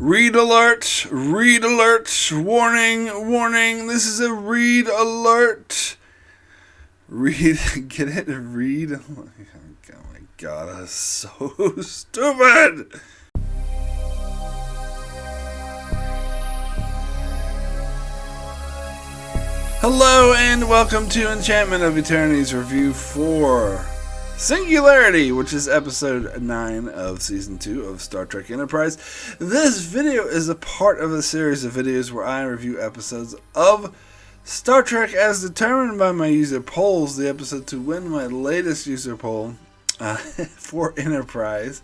Read alert! Read alert! Warning! Warning! This is a read alert! Read. Get it? Read? Oh my god, that's so stupid! Hello and welcome to Enchantment of Eternity's review for Singularity, which is episode 9 of season 2 of Star Trek Enterprise. This video is a part of a series of videos where I review episodes of Star Trek as determined by my user polls. The episode to win my latest user poll for Enterprise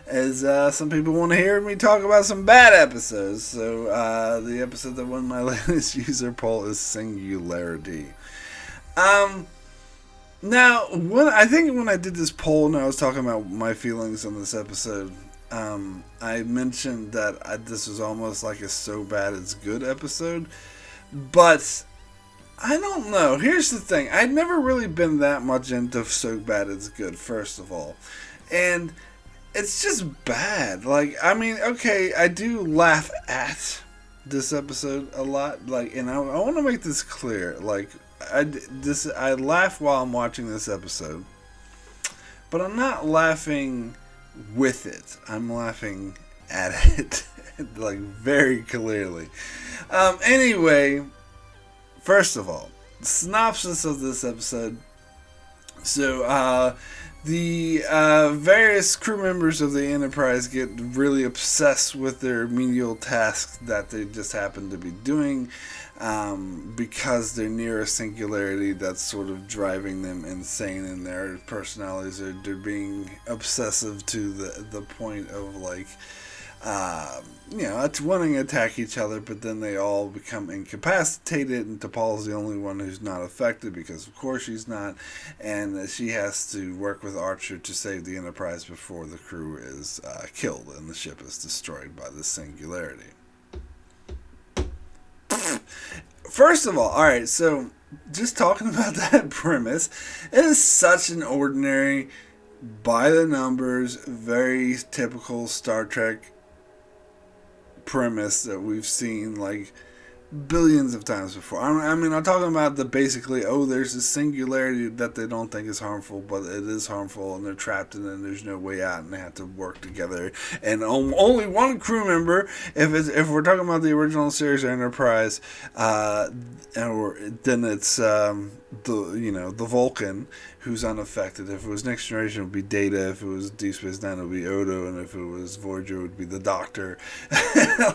is some people want to hear me talk about some bad episodes. So the episode that won my latest user poll is Singularity. Now, when I did this poll and I was talking about my feelings on this episode, I mentioned that this was almost like a so bad it's good episode, but I don't know. Here's the thing. I'd never really been that much into so bad it's good, first of all, and it's just bad. Like, I mean, okay, I do laugh at this episode a lot, and I want to make this clear, I laugh while I'm watching this episode, but I'm not laughing with it. I'm laughing at it, very clearly. Anyway, first of all, synopsis of this episode. So, the various crew members of the Enterprise get really obsessed with their menial tasks that they just happen to be doing, because they're near a singularity that's sort of driving them insane, and their personalities they're being obsessive to the point of wanting to attack each other, but then they all become incapacitated, and T'Pol's the only one who's not affected, because of course she's not, and she has to work with Archer to save the Enterprise before the crew is killed and the ship is destroyed by the singularity. First of all, alright, so just talking about that premise, it is such an ordinary, by the numbers, very typical Star Trek premise that we've seen billions of times before. I'm talking about there's a singularity that they don't think is harmful, but it is harmful, and they're trapped in it, and there's no way out, and they have to work together. And only one crew member, if we're talking about the original series or Enterprise, then it's the Vulcan who's unaffected. If it was Next Generation, it would be Data. If it was Deep Space Nine, it would be Odo. And if it was Voyager, it would be the Doctor.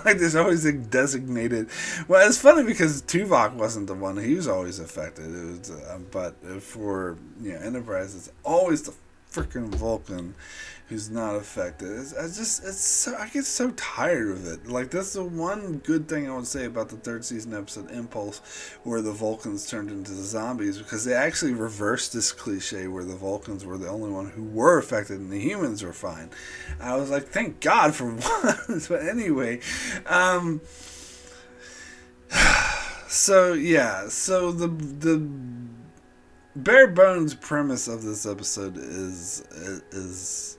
There's always a designated. Well, it's funny because Tuvok wasn't the one; he was always affected. It was, but for Enterprise, it's always the freaking Vulcan who's not affected. I get so tired of it. That's the one good thing I would say about the third season episode Impulse, where the Vulcans turned into the zombies, because they actually reversed this cliche where the Vulcans were the only one who were affected and the humans were fine. I was like, thank God for once. But anyway, so the bare bones premise of this episode is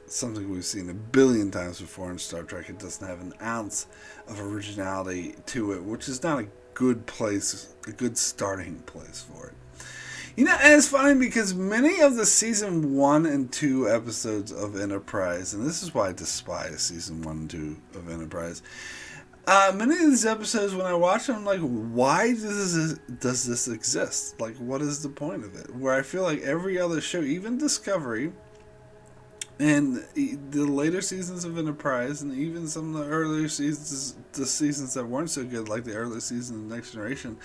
something we've seen a billion times before in Star Trek. It doesn't have an ounce of originality to it, which is not a good starting place for it. And it's funny because many of the season 1 and 2 episodes of Enterprise, and this is why I despise season 1 and 2 of Enterprise, many of these episodes, when I watch them, I'm like, why does this exist? What is the point of it? Where I feel like every other show, even Discovery, and the later seasons of Enterprise, and even some of the earlier seasons, the seasons that weren't so good, like the early season of Next Generation,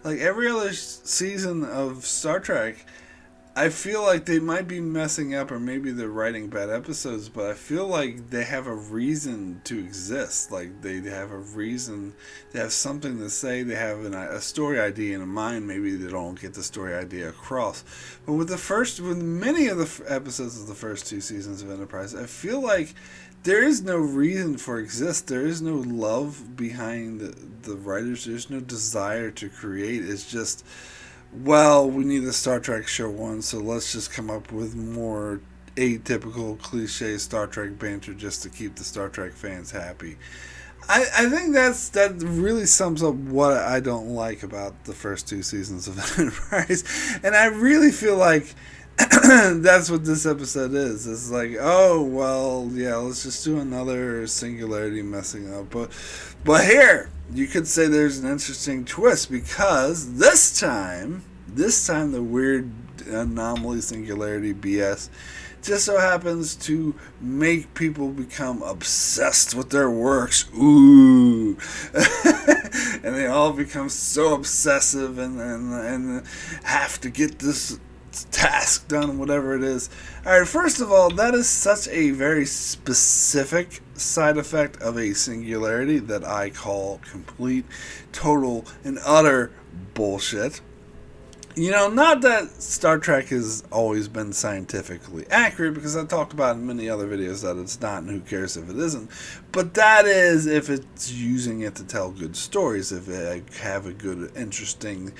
every other season of Star Trek, I feel like they might be messing up, or maybe they're writing bad episodes, but I feel like they have a reason to exist. They have a reason, they have something to say, they have a story idea in mind. Maybe they don't get the story idea across. But with many of the episodes of the first 2 seasons of Enterprise, I feel like there is no reason for exist. There is no love behind the writers. There's no desire to create. It's just, well, we need a Star Trek show one, so let's just come up with more atypical cliche Star Trek banter just to keep the Star Trek fans happy. I think that really sums up what I don't like about the first two seasons of Enterprise, and I really feel like that's what this episode is. It's like, oh well, yeah, let's just do another Singularity messing up, but here you could say there's an interesting twist because this time the weird anomaly Singularity BS just so happens to make people become obsessed with their works. Ooh. And they all become so obsessive and have to get this task done, whatever it is. Alright, first of all, that is such a very specific side effect of a singularity that I call complete, total, and utter bullshit. You know, not that Star Trek has always been scientifically accurate, because I talked about in many other videos that it's not, and who cares if it isn't. But that is if it's using it to tell good stories, if it have a good, interesting,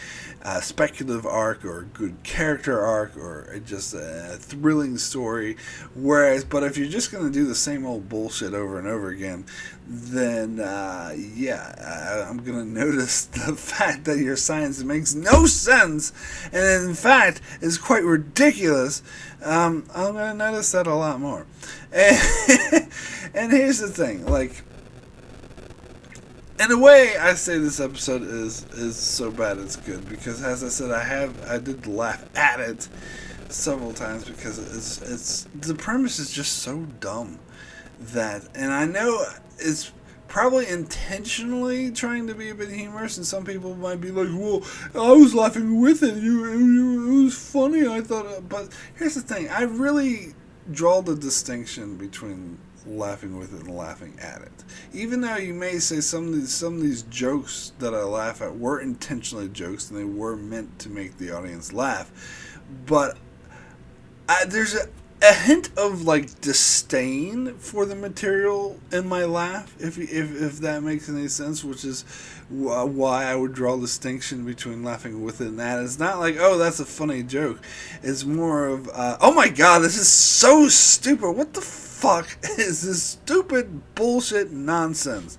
speculative arc, or a good character arc, or just a thrilling story. But if you're just going to do the same old bullshit over and over again, then I'm going to notice the fact that your science makes no sense, and in fact is quite ridiculous. I'm going to notice that a lot more. And here's the thing, like, in a way, I say this episode is so bad it's good, because as I said, I did laugh at it several times, because it's the premise is just so dumb and I know it's probably intentionally trying to be a bit humorous, and some people might be like, well, I was laughing with it, it was funny, I thought. But here's the thing, I really draw the distinction between laughing with it and laughing at it. Even though you may say some of these jokes that I laugh at were intentionally jokes, and they were meant to make the audience laugh, but there's a hint of like disdain for the material in my laugh, if that makes any sense, which is why I would draw a distinction between laughing with it and that. It's not like, oh, that's a funny joke. It's more of, oh my god, this is so stupid. What the fuck is this stupid bullshit nonsense?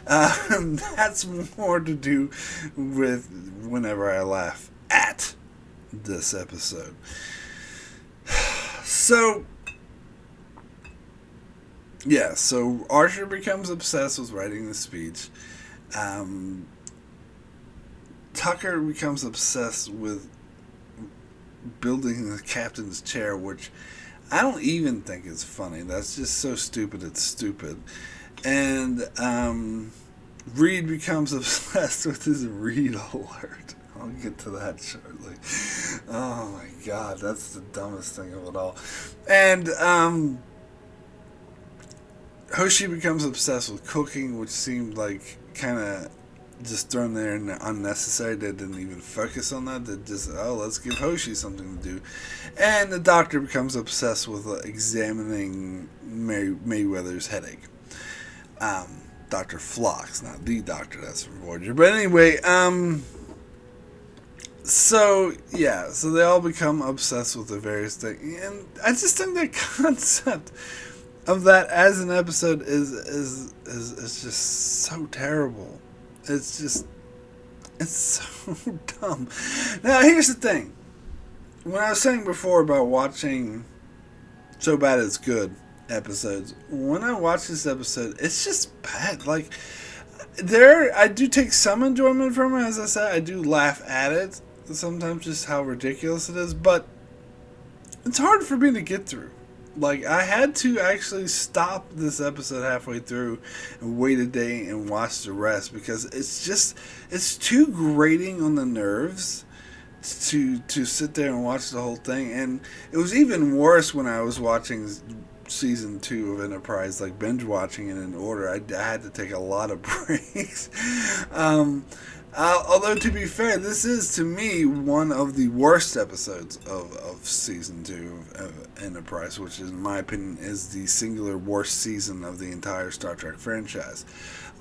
That's more to do with whenever I laugh at this episode. So Archer becomes obsessed with writing the speech. Tucker becomes obsessed with building the captain's chair, which I don't even think is funny. That's just so stupid, it's stupid. And Reed becomes obsessed with his Reed alert. I'll get to that shortly. Oh my god, that's the dumbest thing of it all. And Hoshi becomes obsessed with cooking, which seemed like kind of just thrown there and unnecessary. They didn't even focus on that. They just, let's give Hoshi something to do. And the doctor becomes obsessed with examining Mayweather's headache. Dr. Phlox, not the doctor, that's from Voyager. But anyway, so they all become obsessed with the various things, and I just think the concept of that as an episode is just so terrible. It's so dumb. Now here's the thing. When I was saying before about watching So Bad It's Good episodes, when I watch this episode, it's just bad. Like, I do take some enjoyment from it. As I said, I do laugh at it sometimes, just how ridiculous it is, but it's hard for me to get through. Like, I had to actually stop this episode halfway through and wait a day and watch the rest, because it's too grating on the nerves to sit there and watch the whole thing. And it was even worse when I was watching season 2 of Enterprise, like binge watching it in order. I had to take a lot of breaks. Although, to be fair, this is, to me, one of the worst episodes of season 2 of Enterprise, which, in my opinion, is the singular worst season of the entire Star Trek franchise.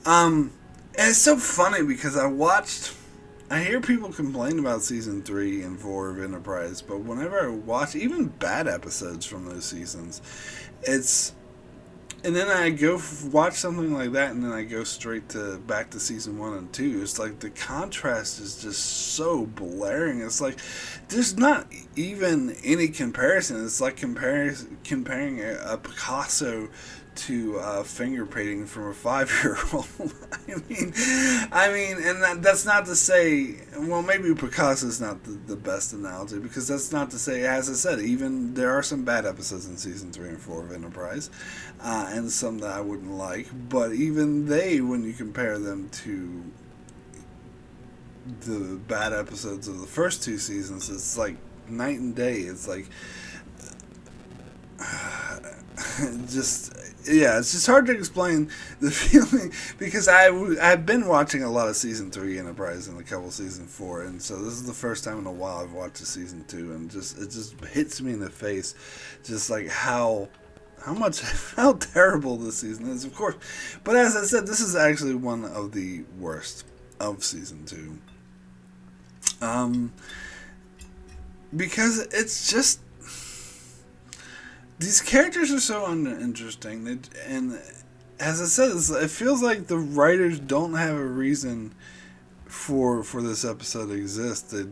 And it's so funny, because I hear people complain about season 3 and 4 of Enterprise, but whenever I watch even bad episodes from those seasons, it's and then I go watch something like that, and then I go straight to back to season 1 and 2. It's like the contrast is just so blaring. It's like there's not even any comparison. It's like comparing a Picasso to finger painting from a 5-year-old. And that's not to say. Well, maybe Picasso's not the best analogy, because that's not to say. As I said, even there are some bad episodes in season 3 and 4 of Enterprise, and some that I wouldn't like. But even they, when you compare them to the bad episodes of the first 2 seasons, it's like night and day. It's like it's just hard to explain the feeling, because I've been watching a lot of season 3 Enterprise and a couple season 4, and so this is the first time in a while I've watched the season 2, and it just hits me in the face, just like how terrible this season is, of course. But as I said, this is actually one of the worst of season 2, because it's just, these characters are so uninteresting, and as I said, it feels like the writers don't have a reason for this episode to exist. They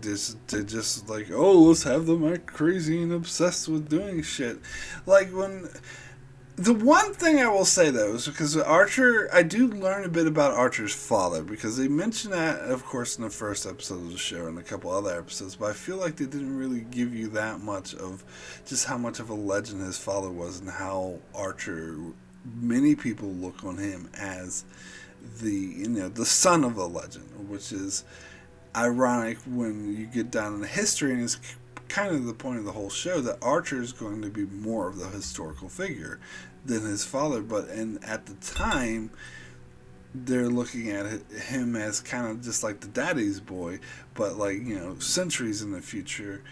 just like, oh, let's have them act crazy and obsessed with doing shit. Like, when the one thing I will say, though, is because Archer, I do learn a bit about Archer's father, because they mention that, of course, in the first episode of the show and a couple other episodes, but I feel like they didn't really give you that much of just how much of a legend his father was, and how Archer, many people look on him as the son of a legend, which is ironic when you get down in the history, and it's kind of the point of the whole show, that Archer is going to be more of the historical figure than his father. But at the time, they're looking at him as kind of just like the daddy's boy, but like, centuries in the future,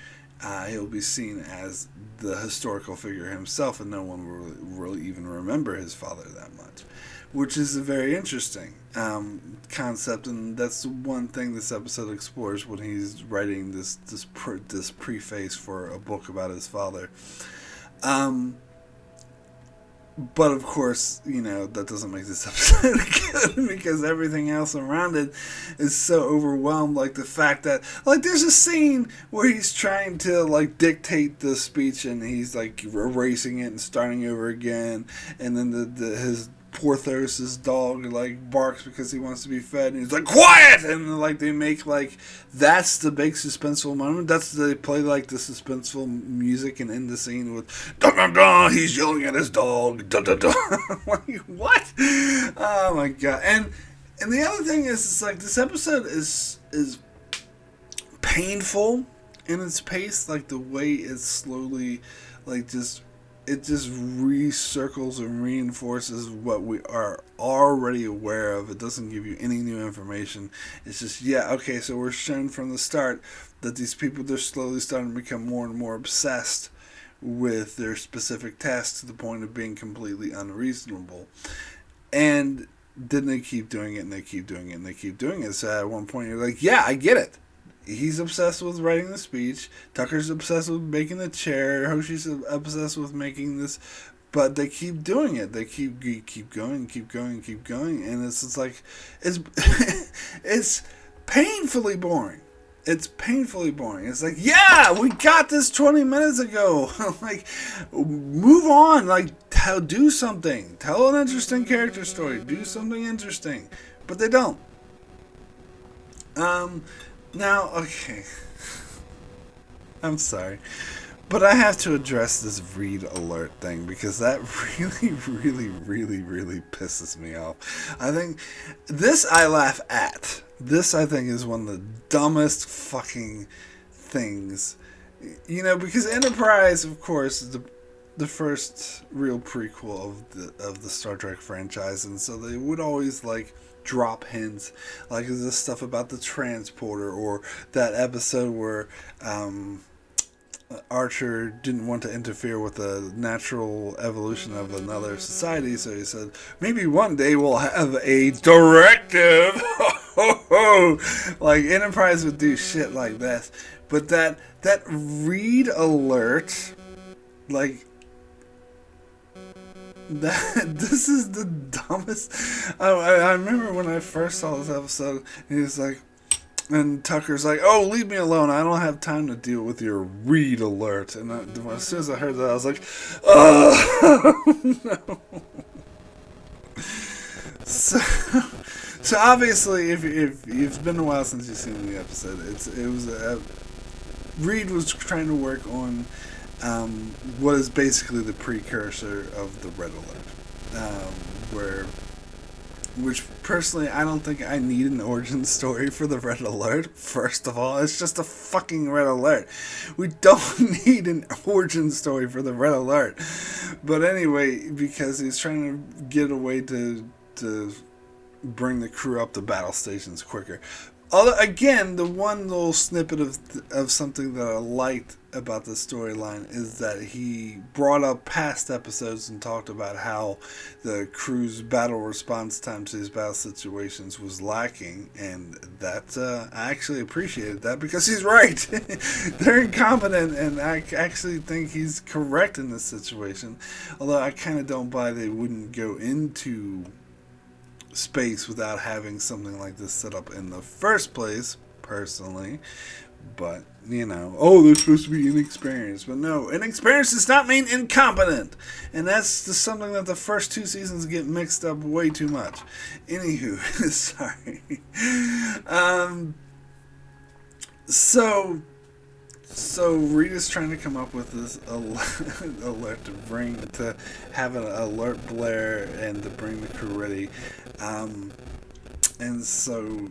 he'll be seen as the historical figure himself, and no one will really even remember his father that much, which is a very interesting concept, and that's the one thing this episode explores when he's writing this preface for a book about his father. But of course, that doesn't make this episode good, because everything else around it is so overwhelmed. Like the fact that, like, there's a scene where he's trying to, like, dictate the speech, and he's, like, erasing it and starting over again, and then his Porthos's dog, like, barks because he wants to be fed, and he's like, quiet! And, like, they make, like, that's the big suspenseful moment. They play, like, the suspenseful music and end the scene with dun dun dun, he's yelling at his dog, dun dun dun. Like, what? Oh my god. And the other thing is, it's like, this episode is painful in its pace, like the way it's slowly, like, it just recircles and reinforces what we are already aware of. It doesn't give you any new information. It's just, okay, so we're shown from the start that these people, they're slowly starting to become more and more obsessed with their specific tasks, to the point of being completely unreasonable. And then they keep doing it, and they keep doing it, and they keep doing it. So at one point you're like, I get it. He's obsessed with writing the speech. Tucker's obsessed with making the chair. Hoshi's obsessed with making this. But they keep doing it. They keep going, keep going, keep going. And it's just like, it's it's painfully boring. It's painfully boring. It's like, we got this 20 minutes ago. Like, move on. Like, do something. Tell an interesting character story. Do something interesting. But they don't. Now, okay, I'm sorry, but I have to address this read alert thing, because that really, really, really, really pisses me off. I think this I laugh at. This, I think, is one of the dumbest fucking things, because Enterprise, of course, is the first real prequel of the Star Trek franchise, and so they would always, like, drop hints, like this stuff about the transporter, or that episode where Archer didn't want to interfere with the natural evolution of another society, so he said, maybe one day we'll have a directive. Like, Enterprise would do shit like that. But that read alert, like, This is the dumbest. I remember when I first saw this episode, he was like, and Tucker's like, "Oh, leave me alone. I don't have time to deal with your read alert." And as soon as I heard that, I was like, "Oh no!" So, so obviously, if it's been a while since you've seen the episode, Reed was trying to work on what is basically the precursor of the Red Alert, which personally I don't think I need an origin story for the Red Alert. First of all, it's just a fucking Red Alert. We don't need an origin story for the Red Alert. But anyway, because he's trying to get a way to bring the crew up to battle stations quicker. Although, again, the one little snippet of something that I liked about the storyline is that he brought up past episodes and talked about how the crew's battle response time to these battle situations was lacking, and that I actually appreciated that because he's right. They're incompetent, and I actually think he's correct in this situation. Although I kind of don't buy they wouldn't go into space without having something like this set up in the first place, personally. But, they're supposed to be inexperienced. But no, inexperienced does not mean incompetent. And that's just something that the first 2 seasons get mixed up way too much. Anywho, sorry. So Rita's trying to come up with this alert to have an alert blare and to bring the crew ready. And so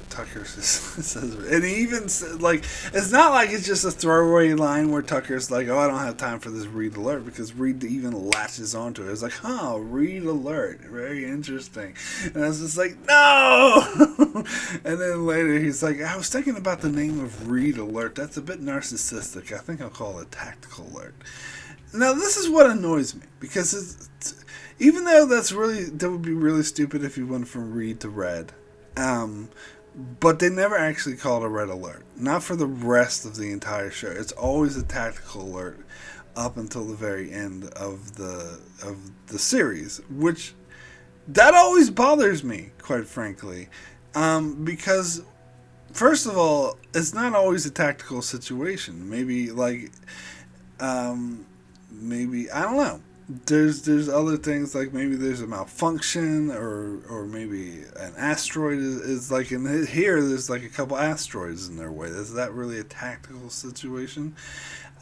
Tucker says, and he even said, like, it's not like it's just a throwaway line where Tucker's like, "Oh, I don't have time for this Reed alert," because Reed even latches onto it. It's like, Reed alert, very interesting. And I was just like, no. And then later he's like, "I was thinking about the name of Reed alert. That's a bit narcissistic. I think I'll call it tactical alert." Now this is what annoys me, because even though that would be really stupid if you went from Reed to Red, but they never actually called a Red Alert. Not for the rest of the entire show. It's always a tactical alert up until the very end of the series, which that always bothers me, quite frankly, because first of all, it's not always a tactical situation. Maybe I don't know. There's other things, like maybe there's a malfunction, or maybe an asteroid is like in here. There's like a couple asteroids in their way. Is that really a tactical situation?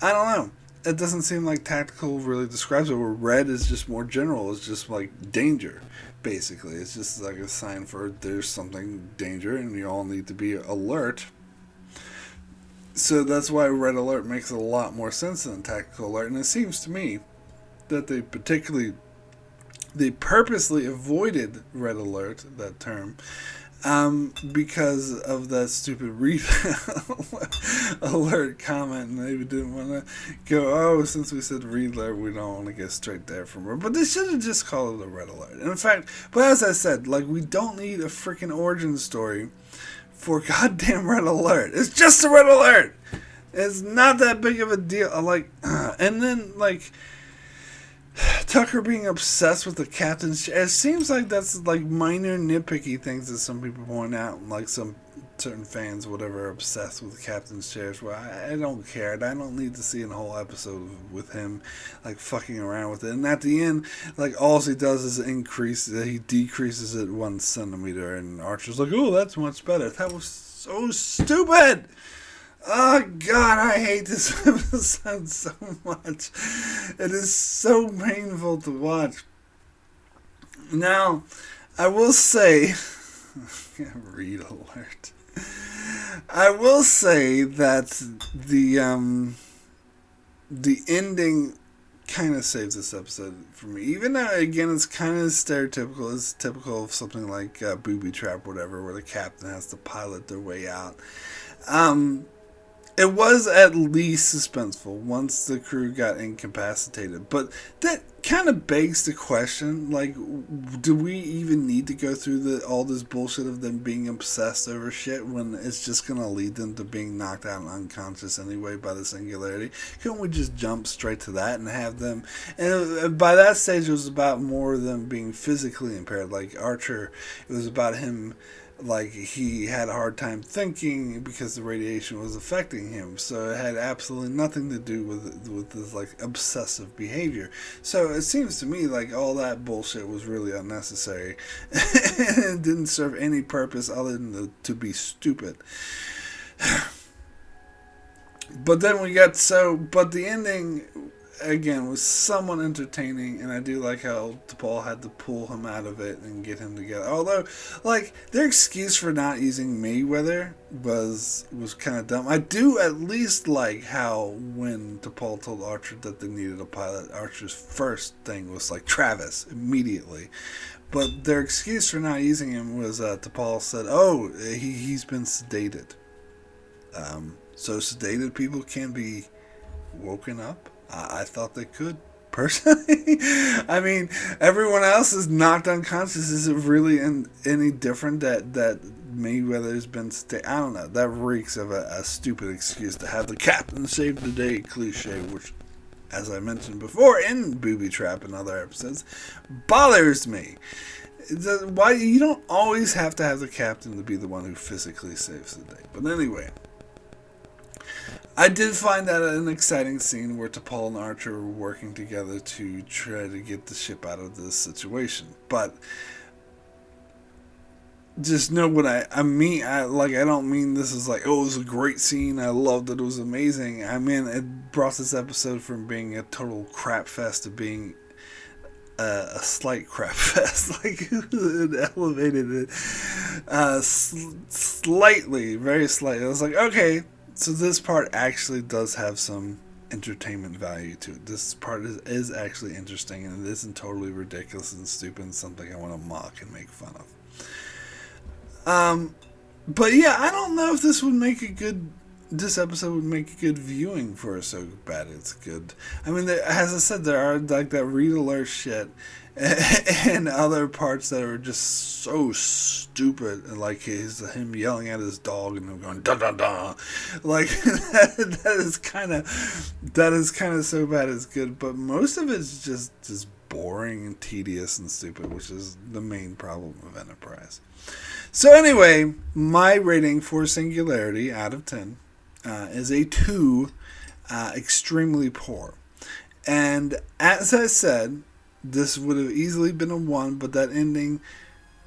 I don't know. It doesn't seem like tactical really describes it. Where Red is just more general. It's just like danger, basically. It's just like a sign for there's something danger and you all need to be alert. So that's why Red Alert makes a lot more sense than Tactical Alert, and it seems to me that they purposely avoided Red Alert, that term, because of that stupid Reed Alert comment, and they didn't want to go, since we said Reed Alert, we don't want to get straight there from her. But they should have just called it a Red Alert. And in fact, but as I said, like, we don't need a freaking origin story for goddamn Red Alert. It's just a Red Alert. It's not that big of a deal. And then, like, Tucker being obsessed with the captain's chair. It seems like that's like minor nitpicky things that some people point out, like some certain fans, whatever, are obsessed with the captain's chairs. Well, I don't care. I don't need to see a whole episode with him like fucking around with it. And at the end, like, all he does is he decreases it 1 centimeter, and Archer's like, "Oh, that's much better." That was so stupid. Oh God, I hate this episode so much. It is so painful to watch. Now, I will say, Read Alert. I will say that the ending kind of saves this episode for me. Even though, again, it's kind of stereotypical. It's typical of something like Booby Trap, whatever, where the captain has to pilot their way out. It was at least suspenseful once the crew got incapacitated. But that kind of begs the question, like, do we even need to go through all this bullshit of them being obsessed over shit when it's just going to lead them to being knocked out and unconscious anyway by the singularity? Couldn't we just jump straight to that and have them... And by that stage, it was about more of them being physically impaired. Like Archer, it was about him... Like, he had a hard time thinking because the radiation was affecting him. So it had absolutely nothing to do with this, like, obsessive behavior. So it seems to me like all that bullshit was really unnecessary. It didn't serve any purpose other than to be stupid. But then but the ending... Again, was somewhat entertaining, and I do like how T'Pol had to pull him out of it and get him together. Although, like, their excuse for not using Mayweather was kind of dumb. I do at least like how when T'Pol told Archer that they needed a pilot, Archer's first thing was like Travis immediately. But their excuse for not using him was T'Pol said, "Oh, he's been sedated." So sedated people can be woken up. I thought they could, personally. I mean, everyone else is knocked unconscious. Is it really any different that Mayweather's been I don't know. That reeks of a stupid excuse to have the captain save the day cliche, which, as I mentioned before in Booby Trap and other episodes, bothers me. Why you don't always have to have the captain to be the one who physically saves the day. But anyway... I did find that an exciting scene where T'Pol and Archer were working together to try to get the ship out of this situation. But just know what I mean. I don't mean this is like, oh, it was a great scene. I loved it. It was amazing. I mean, it brought this episode from being a total crap fest to being a slight crap fest. Like, it elevated it slightly, very slightly. I was like, okay. So this part actually does have some entertainment value to it. This part is actually interesting, and it isn't totally ridiculous and stupid and something I want to mock and make fun of. But yeah, I don't know if this episode would make a good viewing for a So Bad It's Good. I mean, as I said, there are like that read alert shit and other parts that are just so stupid, like him yelling at his dog and him going da da da, like that is kind of So Bad It's Good. But most of it's just boring and tedious and stupid, which is the main problem of Enterprise. So anyway, my rating for Singularity out of 10 is a 2, extremely poor. And as I said, this would have easily been a 1, but that ending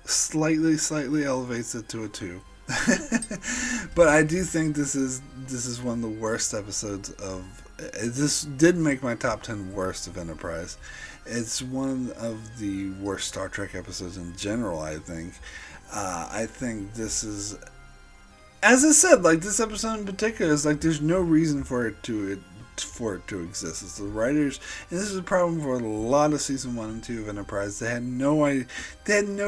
slightly elevates it to a 2. But I do think this is one of the worst episodes of... This did make my top 10 worst of Enterprise. It's one of the worst Star Trek episodes in general, I think. I think this is... As I said, like, this episode in particular is like there's no reason for it to exist. It's the writers, and this is a problem for a lot of season 1 and 2 of Enterprise. They had no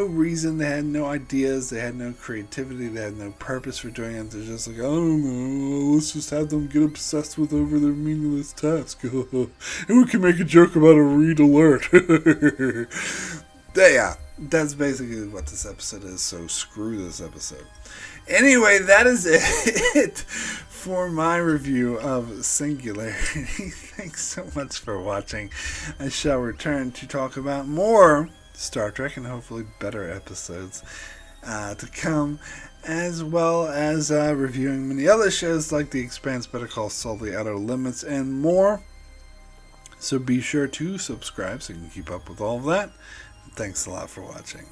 reason, they had no ideas, they had no creativity, they had no purpose for doing it. They're just like, I don't know, let's just have them get obsessed with over their meaningless task. And we can make a joke about a read alert. Yeah, that's basically what this episode is, so screw this episode. Anyway, that is it for my review of Singularity. Thanks so much for watching. I shall return to talk about more Star Trek and hopefully better episodes to come, as well as reviewing many other shows like The Expanse, Better Call Saul, The Outer Limits, and more. So be sure to subscribe so you can keep up with all of that. Thanks a lot for watching.